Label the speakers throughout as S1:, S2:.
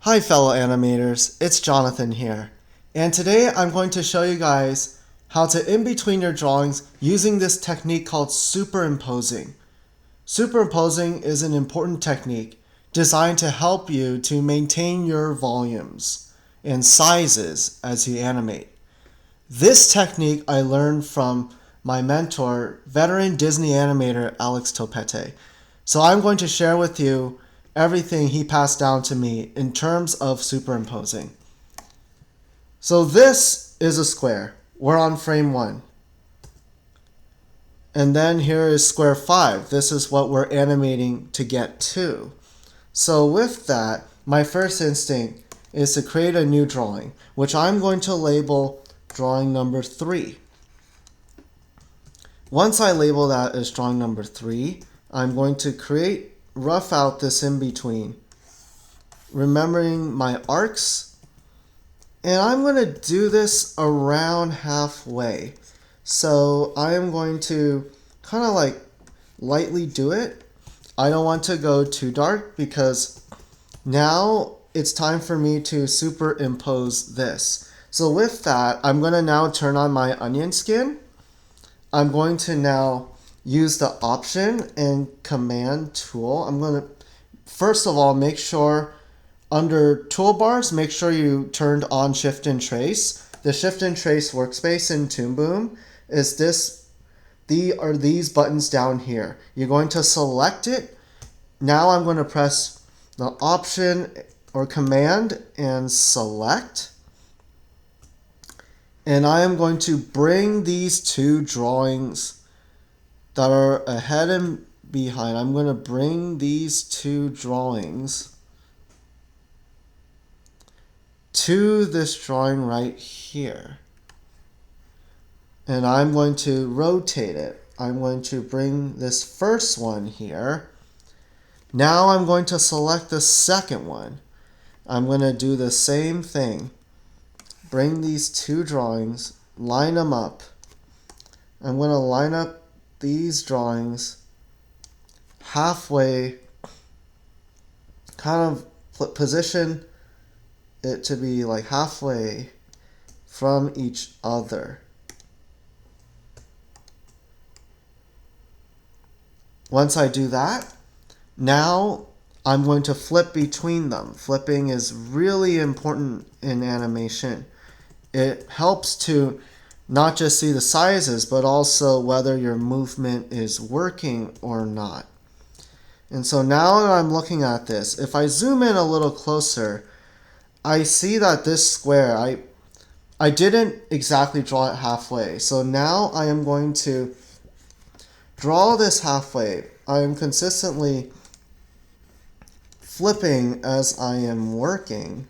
S1: Hi fellow animators, it's Jonathan here, and today I'm going to show you guys how to in-between your drawings using this technique called superimposing. Superimposing is an important technique designed to help you to maintain your volumes and sizes as you animate. This technique I learned from my mentor, veteran Disney animator Alex Topete. So I'm going to share with you everything he passed down to me in terms of superimposing. So this is a square. We're on frame 1. And then here is square 5. This is what we're animating to get to. So with that, my first instinct is to create a new drawing, which I'm going to label drawing number 3. Once I label that as drawing number 3, I'm going to rough out this in between, remembering my arcs, and I'm going to do this around halfway. So I am going to kind of like lightly do it. I don't want to go too dark because now it's time for me to superimpose this. So with that, I'm going to now turn on my onion skin. I'm going to now use the Option and Command tool. I'm going to, first of all, make sure under Toolbars, make sure you turned on Shift and Trace. The Shift and Trace workspace in Toon Boom is these buttons down here. You're going to select it. Now I'm going to press the Option or Command and select. And I am going to bring these two drawings that are ahead and behind. I'm going to bring these two drawings to this drawing right here. And I'm going to rotate it. I'm going to bring this first one here. Now I'm going to select the second one. I'm going to do the same thing. Bring these two drawings, line them up. I'm going to line up these drawings halfway, kind of position it to be like halfway from each other. Once I do that, now I'm going to flip between them. Flipping is really important in animation. It helps to not just see the sizes, but also whether your movement is working or not. And so now that I'm looking at this, if I zoom in a little closer, I see that this square, I didn't exactly draw it halfway. So now I am going to draw this halfway. I am consistently flipping as I am working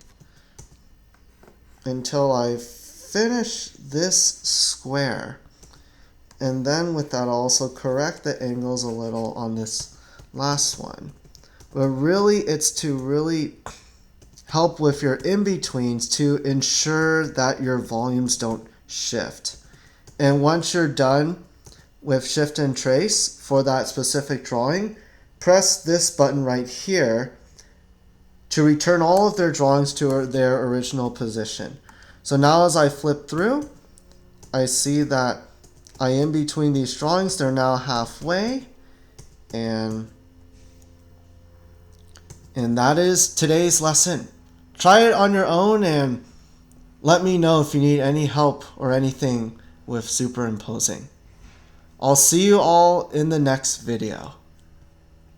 S1: until I finish this square. And then with that, I'll also correct the angles a little on this last one. But really, it's to really help with your in-betweens to ensure that your volumes don't shift. And once you're done with Shift and Trace for that specific drawing, press this button right here to return all of their drawings to their original position. So now as I flip through, I see that I in between these drawings, they're now halfway, and that is today's lesson. Try it on your own and let me know if you need any help or anything with superimposing. I'll see you all in the next video.